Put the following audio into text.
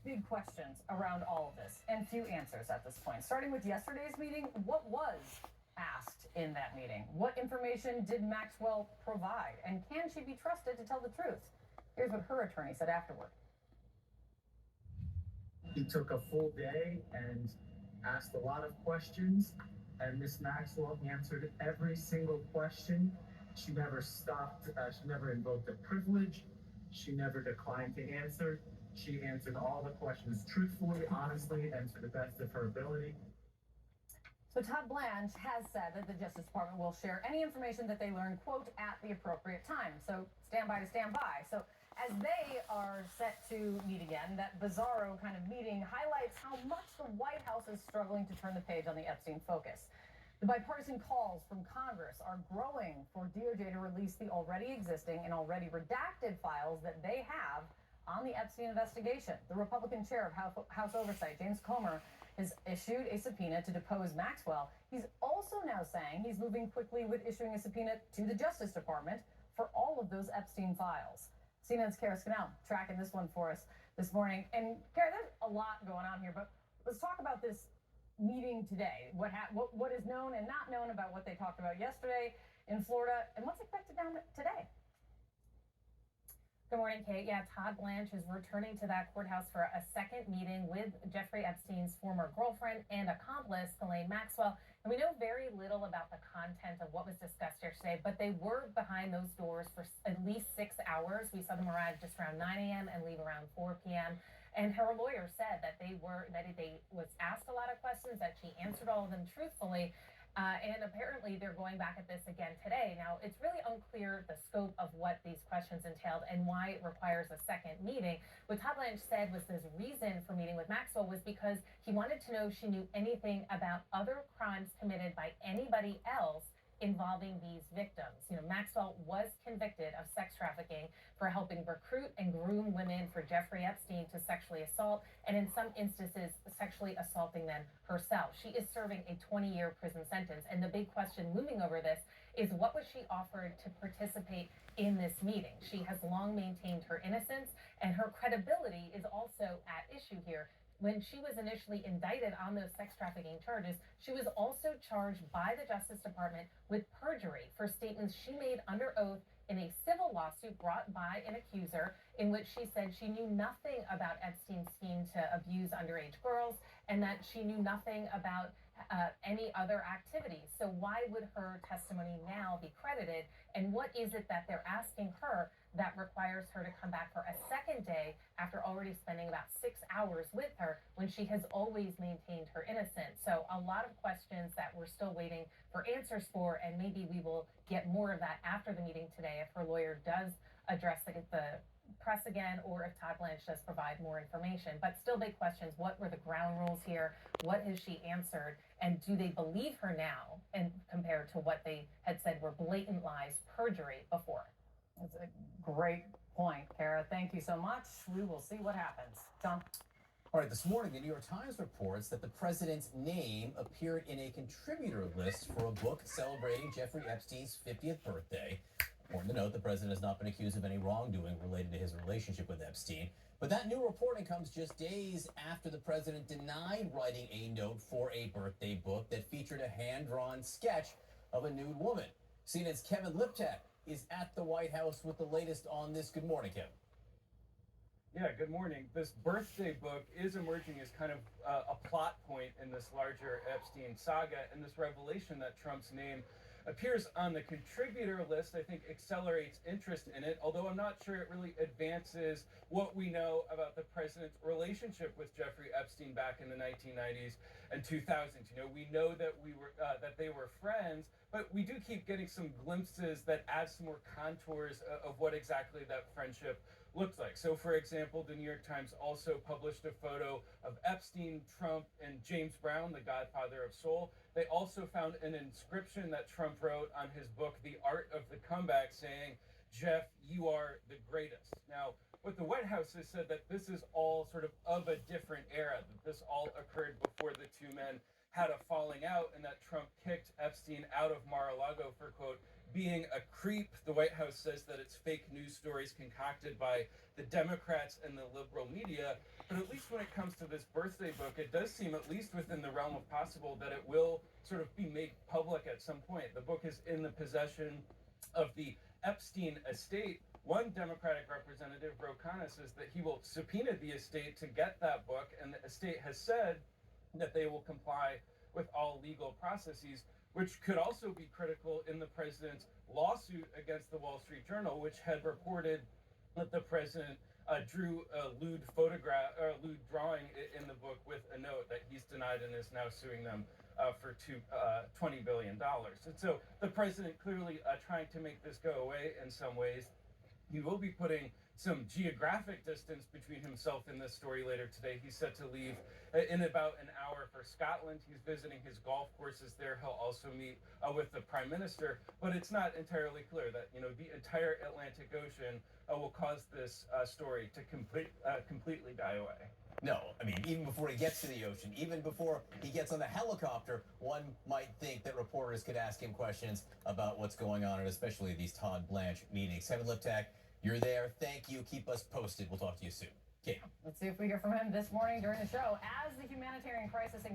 big questions around all of this and few answers at this point. Starting with yesterday's meeting, what was asked in that meeting? What information did Maxwell provide? And can she be trusted to tell the truth? Here's what her attorney said afterward. He took a full day and asked a lot of questions, and Ms. Maxwell answered every single question. She never stopped, she never invoked a privilege. She never declined to answer. She answered all the questions truthfully, honestly, and to the best of her ability. So Todd Blanche has said that the Justice Department will share any information that they learn, quote, at the appropriate time. So stand by to stand by. So as they are set to meet again, that bizarro kind of meeting highlights how much the White House is struggling to turn the page on the Epstein focus. The bipartisan calls from Congress are growing for DOJ to release the already existing and already redacted files that they have on the Epstein investigation. The Republican chair of House Oversight, James Comer, has issued a subpoena to depose Maxwell. He's also now saying he's moving quickly with issuing a subpoena to the Justice Department for all of those Epstein files. CNN's Kara Scannell tracking this one for us this morning. And Kara, there's a lot going on here, but let's talk about this meeting today. What is known and not known about what they talked about yesterday in Florida, and what's expected down today? Good morning, Kate. Yeah, Todd Blanche is returning to that courthouse for a second meeting with Jeffrey Epstein's former girlfriend and accomplice, Ghislaine Maxwell. And we know very little about the content of what was discussed yesterday, but they were behind those doors for at least 6 hours. We saw them arrive just around 9 a.m. and leave around 4 p.m. And her lawyer said that they was asked a lot of questions, that she answered all of them truthfully. And apparently they're going back at this again today. Now, it's really unclear the scope of what these questions entailed and why it requires a second meeting. What Todd Blanche said was his reason for meeting with Maxwell was because he wanted to know if she knew anything about other crimes committed by anybody else involving these victims. You know, Maxwell was convicted of sex trafficking for helping recruit and groom women for Jeffrey Epstein to sexually assault, and in some instances, sexually assaulting them herself. She is serving a 20-year prison sentence. And the big question looming over this is, what was she offered to participate in this meeting? She has long maintained her innocence, and her credibility is also at issue here. When she was initially indicted on those sex trafficking charges, she was also charged by the Justice Department with perjury for statements she made under oath in a civil lawsuit brought by an accuser, in which she said she knew nothing about Epstein's scheme to abuse underage girls and that she knew nothing about any other activities. So why would her testimony now be credited? And what is it that they're asking her that requires her to come back for a second day after already spending about 6 hours with her when she has always maintained her innocence? So a lot of questions that we're still waiting for answers for, and maybe we will get more of that after the meeting today if her lawyer does address the press again, or if Todd Blanche does provide more information. But still big questions. What were the ground rules here? What has she answered? And do they believe her now, and compared to what they had said were blatant lies, perjury, before? That's a great point, Kara. Thank you so much. We will see what happens. John? All right, this morning, the New York Times reports that the president's name appeared in a contributor list for a book celebrating Jeffrey Epstein's 50th birthday. Important to note, the president has not been accused of any wrongdoing related to his relationship with Epstein. But that new reporting comes just days after the president denied writing a note for a birthday book that featured a hand-drawn sketch of a nude woman. CNN's Kevin Liptak is at the White House with the latest on this. Good morning, Kevin. Yeah, good morning. This birthday book is emerging as kind of a plot point in this larger Epstein saga, and this revelation that Trump's name appears on the contributor list, I think, accelerates interest in it, although I'm not sure it really advances what we know about the president's relationship with Jeffrey Epstein back in the 1990s and 2000s. You know, we know that that they were friends, but we do keep getting some glimpses that add some more contours of what exactly that friendship looks like. So, for example, the New York Times also published a photo of Epstein, Trump, and James Brown, the godfather of soul. They also found an inscription that Trump wrote on his book, The Art of the Comeback, saying, "Jeff, you are the greatest." Now, what the White House has said that this is all sort of a different era, that this all occurred before the two men had a falling out, and that Trump kicked Epstein out of Mar-a-Lago for, quote, being a creep. The White House says that it's fake news stories concocted by the Democrats and the liberal media. But at least when it comes to this birthday book, it does seem, at least within the realm of possible, that it will sort of be made public at some point. The book is in the possession of the Epstein estate. One Democratic representative, Ro says that he will subpoena the estate to get that book, and the estate has said that they will comply with all legal processes, which could also be critical in the president's lawsuit against the Wall Street Journal, which had reported that the president drew a lewd photograph or a lewd drawing in the book with a note that he's denied and is now suing them for $20 billion. And so the president clearly trying to make this go away in some ways. He will be putting some geographic distance between himself and this story later today. He's set to leave in about an hour for Scotland. He's visiting his golf courses there. He'll also meet with the prime minister, but it's not entirely clear that, you know, the entire Atlantic Ocean will cause this story to completely die away. No, I mean, even before he gets to the ocean, even before he gets on the helicopter, one might think that reporters could ask him questions about what's going on, and especially these Todd Blanche meetings. Kevin Liptak, you're there. Thank you. Keep us posted. We'll talk to you soon. Kate. Let's see if we hear from him this morning during the show. As the humanitarian crisis in